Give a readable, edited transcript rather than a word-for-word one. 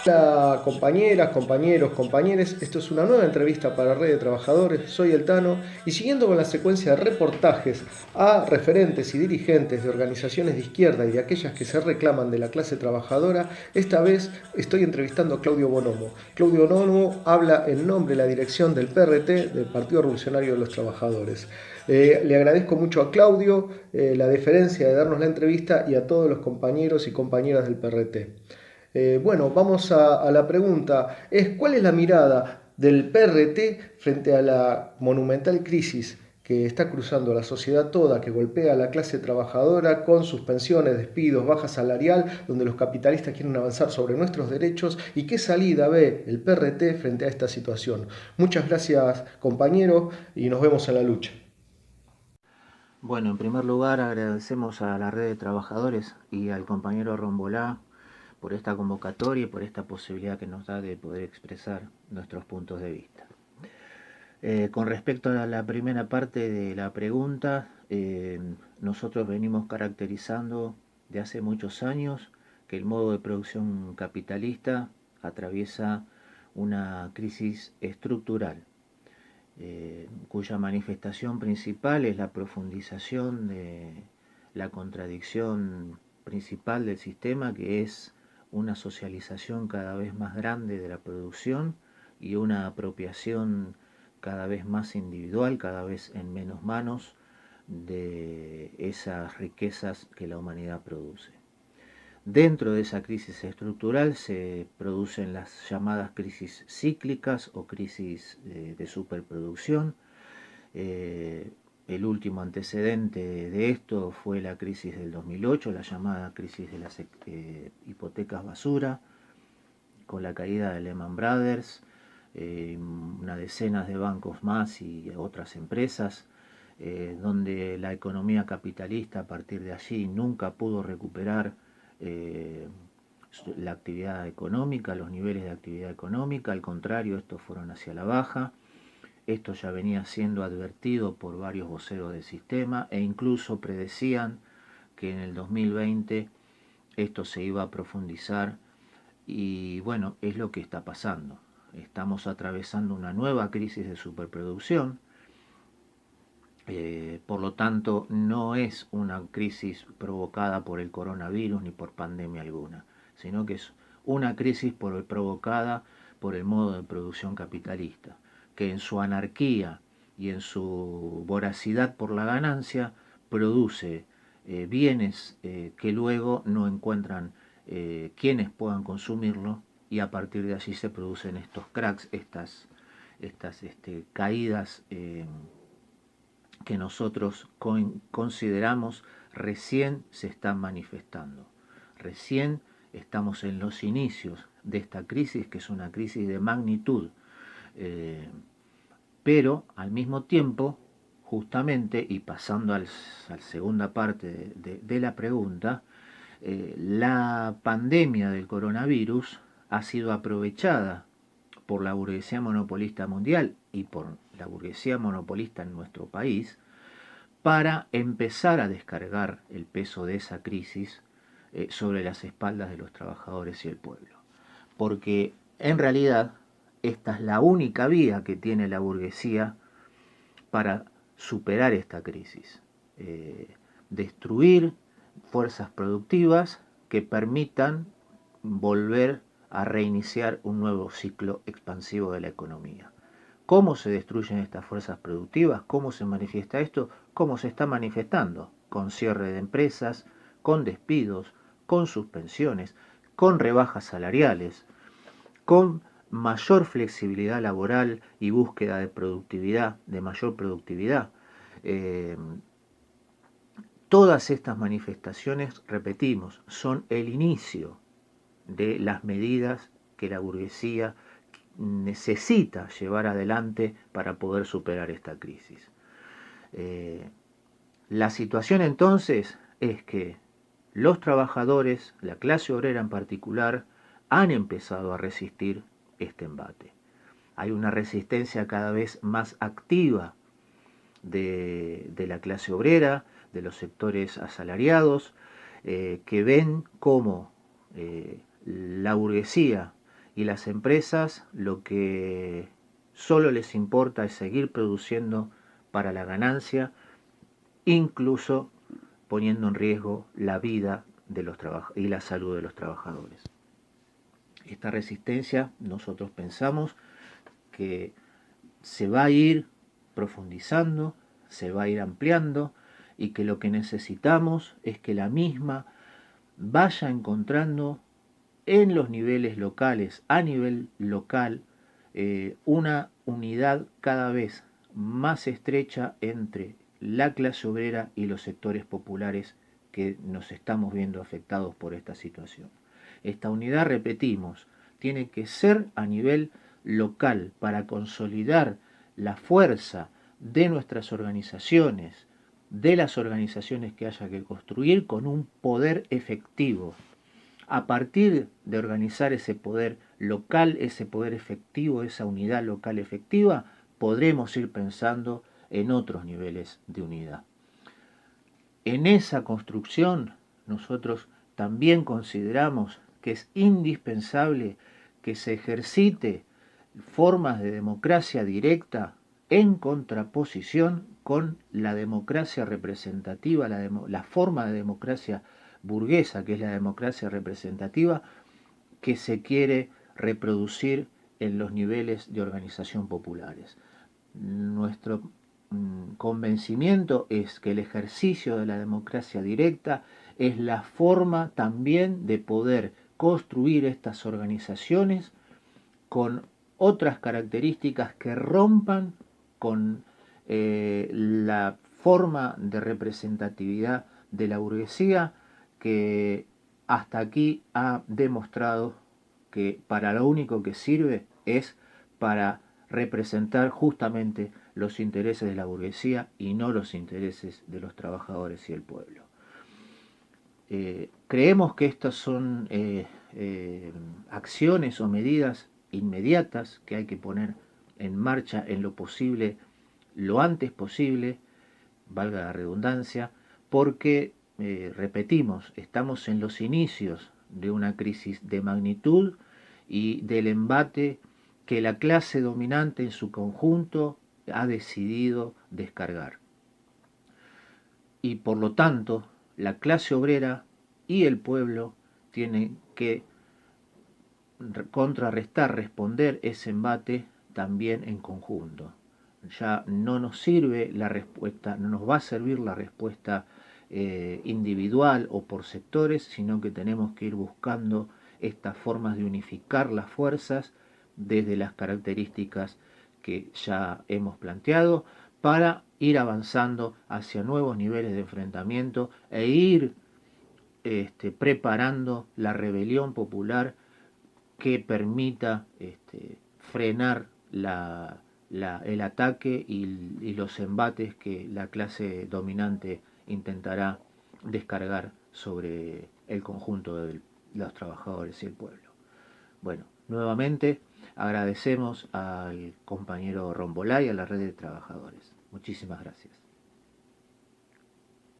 Hola compañeras, compañeros, compañeres, esto es una nueva entrevista para Red de Trabajadores, soy el Tano y siguiendo con la secuencia de reportajes a referentes y dirigentes de organizaciones de izquierda y de aquellas que se reclaman de la clase trabajadora, esta vez estoy entrevistando a Claudio Bonomo. Claudio Bonomo habla en nombre de la dirección del PRT, del Partido Revolucionario de los Trabajadores. Le agradezco mucho a Claudio la deferencia de darnos la entrevista y a todos los compañeros y compañeras del PRT. Bueno, vamos a la pregunta. ¿Cuál es la mirada del PRT frente a la monumental crisis que está cruzando la sociedad toda, que golpea a la clase trabajadora con suspensiones, despidos, baja salarial, donde los capitalistas quieren avanzar sobre nuestros derechos? ¿Y qué salida ve el PRT frente a esta situación? Muchas gracias, compañero, y nos vemos en la lucha. Bueno, en primer lugar agradecemos a la red de trabajadores y al compañero Rombolá por esta convocatoria y por esta posibilidad que nos da de poder expresar nuestros puntos de vista. Con respecto a la primera parte de la pregunta, nosotros venimos caracterizando de hace muchos años que el modo de producción capitalista atraviesa una crisis estructural, cuya manifestación principal es la profundización de la contradicción principal del sistema, que es una socialización cada vez más grande de la producción y una apropiación cada vez más individual, cada vez en menos manos, de esas riquezas que la humanidad produce. Dentro de esa crisis estructural se producen las llamadas crisis cíclicas o crisis de superproducción. Eh, el último antecedente de esto fue la crisis del 2008, la llamada crisis de las hipotecas basura, con la caída de Lehman Brothers, una decena de bancos más y otras empresas, donde la economía capitalista a partir de allí nunca pudo recuperar eh, la actividad económica, los niveles de actividad económica, al contrario, estos fueron hacia la baja. Esto ya venía siendo advertido por varios voceros del sistema e incluso predecían que en el 2020 esto se iba a profundizar y bueno, es lo que está pasando. Estamos atravesando una nueva crisis de superproducción. Por lo tanto, no es una crisis provocada por el coronavirus ni por pandemia alguna, sino que es una crisis provocada por el modo de producción capitalista, que en su anarquía y en su voracidad por la ganancia produce bienes que luego no encuentran quienes puedan consumirlo, y a partir de allí se producen estos cracks, estas caídas que nosotros consideramos recién se están manifestando. Recién estamos en los inicios de esta crisis, que es una crisis de magnitud, eh, pero al mismo tiempo, justamente, y pasando a la segunda parte de la pregunta, la pandemia del coronavirus ha sido aprovechada por la burguesía monopolista mundial y por la burguesía monopolista en nuestro país para empezar a descargar el peso de esa crisis sobre las espaldas de los trabajadores y el pueblo. Porque en realidad esta es la única vía que tiene la burguesía para superar esta crisis. Destruir fuerzas productivas que permitan volver a reiniciar un nuevo ciclo expansivo de la economía. ¿Cómo se destruyen estas fuerzas productivas? ¿Cómo se manifiesta esto? ¿Cómo se está manifestando? Con cierre de empresas, con despidos, con suspensiones, con rebajas salariales, con mayor flexibilidad laboral y búsqueda de productividad, de mayor productividad. Eh, Todas estas manifestaciones, repetimos, son el inicio de las medidas que la burguesía necesita llevar adelante para poder superar esta crisis. La situación entonces es que los trabajadores, la clase obrera en particular, han empezado a resistir este embate. Hay una resistencia cada vez más activa de la clase obrera, de los sectores asalariados, que ven cómo la burguesía y las empresas lo que solo les importa es seguir produciendo para la ganancia, incluso poniendo en riesgo la vida de los y la salud de los trabajadores. Esta resistencia nosotros pensamos que se va a ir profundizando, se va a ir ampliando, y que lo que necesitamos es que la misma vaya encontrando en los niveles locales, a nivel local, una unidad cada vez más estrecha entre la clase obrera y los sectores populares que nos estamos viendo afectados por esta situación. Esta unidad, repetimos, tiene que ser a nivel local para consolidar la fuerza de nuestras organizaciones, de las organizaciones que haya que construir con un poder efectivo. A partir de organizar ese poder local, ese poder efectivo, esa unidad local efectiva, podremos ir pensando en otros niveles de unidad. En esa construcción, nosotros también consideramos que es indispensable que se ejercite formas de democracia directa en contraposición con la democracia representativa, la forma de democracia burguesa, que es la democracia representativa, que se quiere reproducir en los niveles de organización populares. Nuestro convencimiento es que el ejercicio de la democracia directa es la forma también de poder construir estas organizaciones con otras características que rompan con la forma de representatividad de la burguesía, que hasta aquí ha demostrado que para lo único que sirve es para representar justamente los intereses de la burguesía y no los intereses de los trabajadores y el pueblo. Creemos que estas son acciones o medidas inmediatas que hay que poner en marcha en lo posible, lo antes posible, valga la redundancia, porque, repetimos, estamos en los inicios de una crisis de magnitud y del embate que la clase dominante en su conjunto ha decidido descargar. Y por lo tanto, la clase obrera y el pueblo tienen que contrarrestar, responder ese embate también en conjunto. Ya no nos sirve la respuesta, no nos va a servir la respuesta individual o por sectores, sino que tenemos que ir buscando estas formas de unificar las fuerzas desde las características que ya hemos planteado, para ir avanzando hacia nuevos niveles de enfrentamiento e ir preparando la rebelión popular que permita frenar el ataque y los embates que la clase dominante intentará descargar sobre el conjunto de los trabajadores y el pueblo. Bueno, nuevamente agradecemos al compañero Rombolá y a la red de trabajadores. Muchísimas gracias.